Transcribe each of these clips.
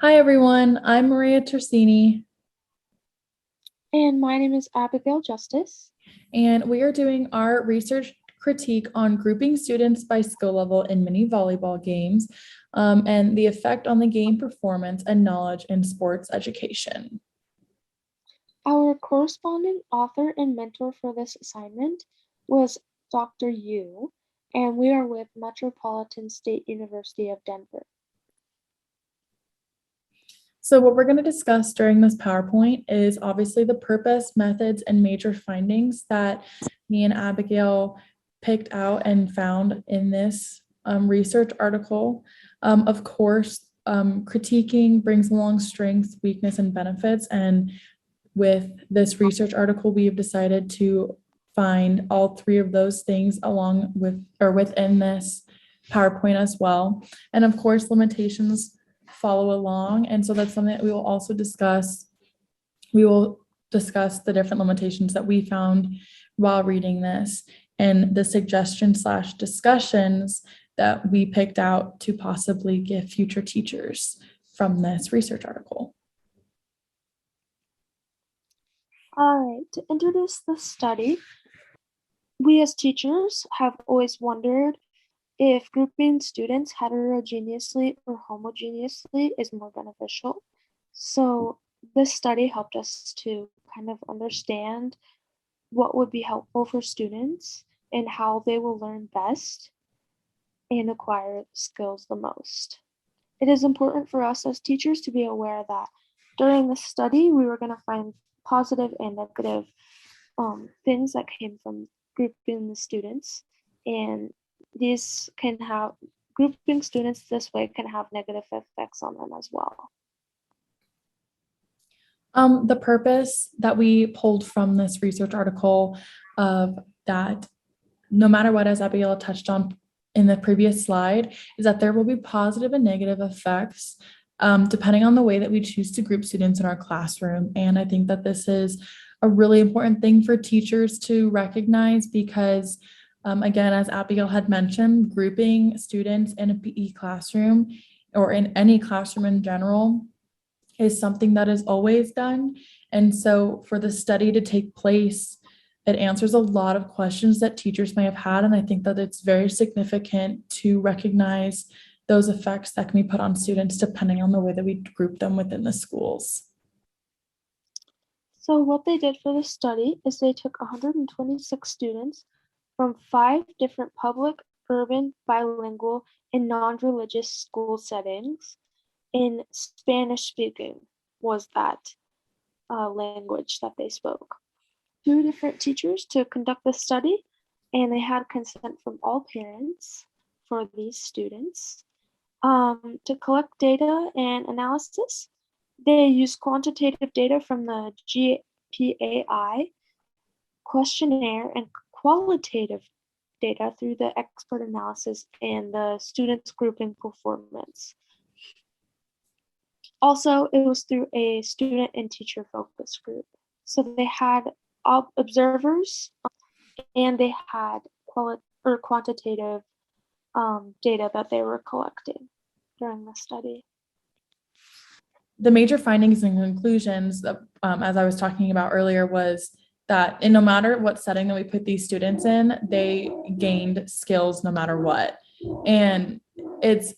Hi, everyone. I'm Maria Tersini, And my name is Abigail Justice. and we are doing our research critique on grouping students by skill level in mini volleyball games and the effect on the game performance and knowledge in sports education. Our corresponding author and mentor for this assignment was Dr. Yu, and we are with Metropolitan State University of Denver. So what we're going to discuss during this PowerPoint is obviously the purpose, methods, and major findings that me and Abigail picked out and found in this research article. Of course, critiquing brings along strengths, weakness, and benefits. And with this research article, we have decided to find all three of those things along with or within this PowerPoint as well. And of course, limitations follow along. And so that's something that we will also discuss. We will discuss the different limitations that we found while reading this and the suggestions/discussions that we picked out to possibly give future teachers from this research article. All right, to introduce the study, we as teachers have always wondered if grouping students heterogeneously or homogeneously is more beneficial. So this study helped us to kind of understand what would be helpful for students and how they will learn best and acquire skills the most. It is important for us as teachers to be aware that during the study, we were going to find positive and negative things that came from grouping the students. And these can have, grouping students this way can have negative effects on them as well. The purpose that we pulled from this research article of that no matter what, as Abigail touched on in the previous slide, is that there will be positive and negative effects depending on the way that we choose to group students in our classroom. And I think that this is a really important thing for teachers to recognize because, again, as Abigail had mentioned, grouping students in a PE classroom or in any classroom in general is something that is always done. And so for the study to take place, it answers a lot of questions that teachers may have had. And I think that it's very significant to recognize those effects that can be put on students depending on the way that we group them within the schools. So what they did for the study is they took 126 students from 5 different public, urban, bilingual, and non-religious school settings in Spanish speaking was that language that they spoke. 2 different teachers to conduct the study, and they had consent from all parents for these students. To collect data and analysis, they use quantitative data from the GPAI questionnaire and qualitative data through the expert analysis and the students grouping performance. Also, it was through a student and teacher focus group. So they had observers and they had quantitative data that they were collecting during the study. The major findings and conclusions, as I was talking about earlier, was that no matter what setting that we put these students in, they gained skills no matter what. And it's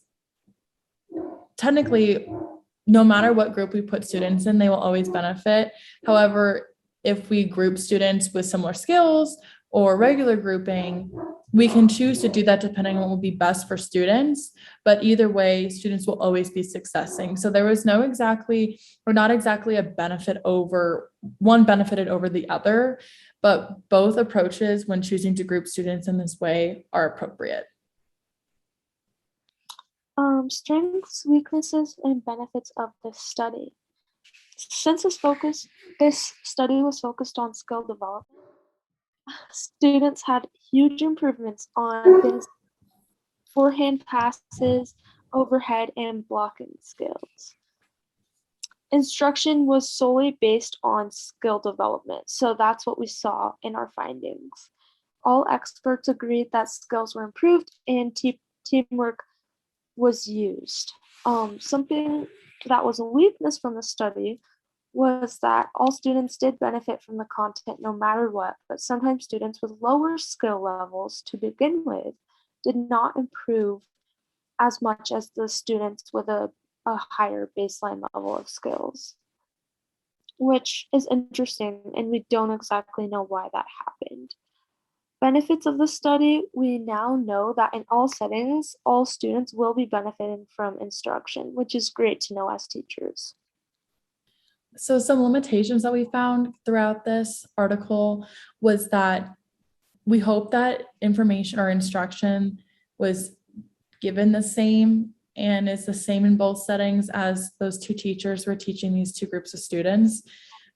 technically, no matter what group we put students in, they will always benefit. However, if we group students with similar skills or regular grouping, we can choose to do that depending on what will be best for students. But either way, students will always be successing. So there was not exactly a benefit over one benefited over the other, but both approaches when choosing to group students in this way are appropriate. Strengths, weaknesses, and benefits of this study. Since this study was focused on skill development, students had huge improvements on things forehand passes, overhead, and blocking skills. Instruction was solely based on skill development, so that's what we saw in our findings. All experts agreed that skills were improved and teamwork was used. Something that was a weakness from the study was that all students did benefit from the content no matter what, but sometimes students with lower skill levels to begin with did not improve as much as the students with a higher baseline level of skills, which is interesting, and we don't exactly know why that happened. Benefits of the study, we now know that in all settings, all students will be benefiting from instruction, which is great to know as teachers. So some limitations that we found throughout this article was that we hope that information or instruction was given the same and is the same in both settings as those two teachers were teaching these two groups of students.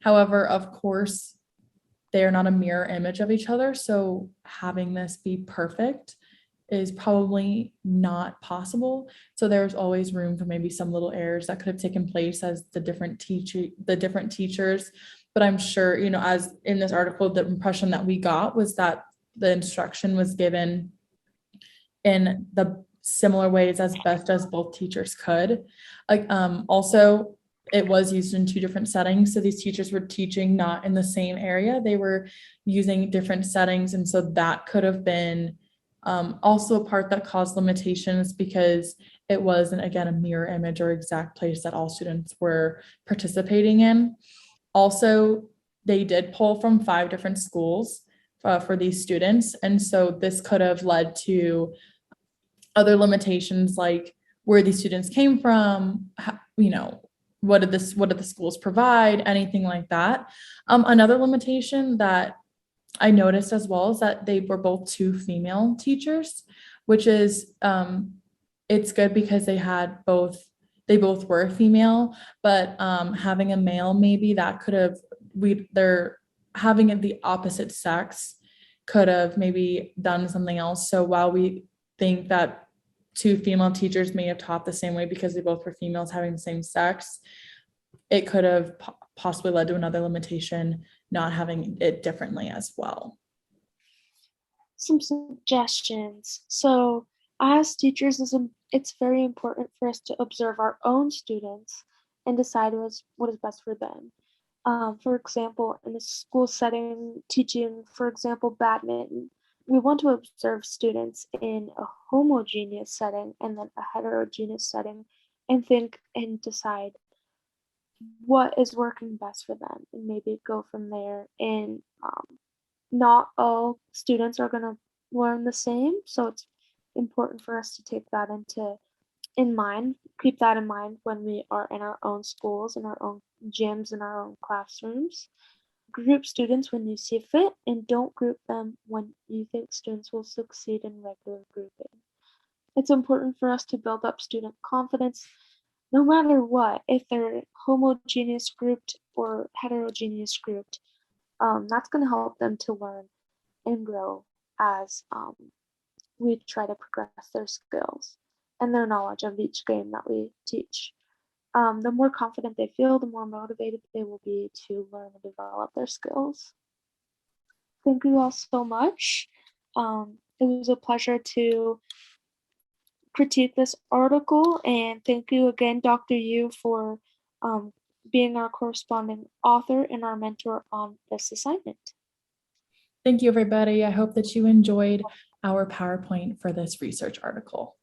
However, of course, they are not a mirror image of each other. So having this be perfect is probably not possible. So there's always room for maybe some little errors that could have taken place as the different teachers. But I'm sure, as in this article, the impression that we got was that the instruction was given in the similar ways as best as both teachers could. Also, it was used in two different settings. So these teachers were teaching not in the same area. They were using different settings. And so that could have been also a part that caused limitations because it wasn't, again, a mirror image or exact place that all students were participating in. Also, they did pull from 5 different schools for these students. And so this could have led to other limitations like where these students came from, what did the schools provide, anything like that. Another limitation that I noticed as well is that they were both 2 female teachers, which is it's good because they both were female, but having a male, maybe that could have they're having it the opposite sex could have maybe done something else. So while we think that 2 female teachers may have taught the same way because they both were females having the same sex, it could have possibly led to another limitation, not having it differently as well. Some suggestions. So, as teachers, it's very important for us to observe our own students and decide what is best for them. For example, in a school setting, teaching, for example, badminton, we want to observe students in a homogeneous setting and then a heterogeneous setting and think and decide what is working best for them and maybe go from there. And not all students are going to learn the same. So it's important for us to take that in mind, keep that in mind when we are in our own schools, in our own gyms, in our own classrooms. Group students when you see fit, and don't group them when you think students will succeed in regular grouping. It's important for us to build up student confidence no matter what, if they're homogeneous grouped or heterogeneous grouped. That's going to help them to learn and grow as we try to progress their skills and their knowledge of each game that we teach. The more confident they feel, the more motivated they will be to learn and develop their skills. Thank you all so much. It was a pleasure to critique this article, and thank you again, Dr. Yu, for um, being our corresponding author and our mentor on this assignment. Thank you, everybody. I hope that you enjoyed our PowerPoint for this research article.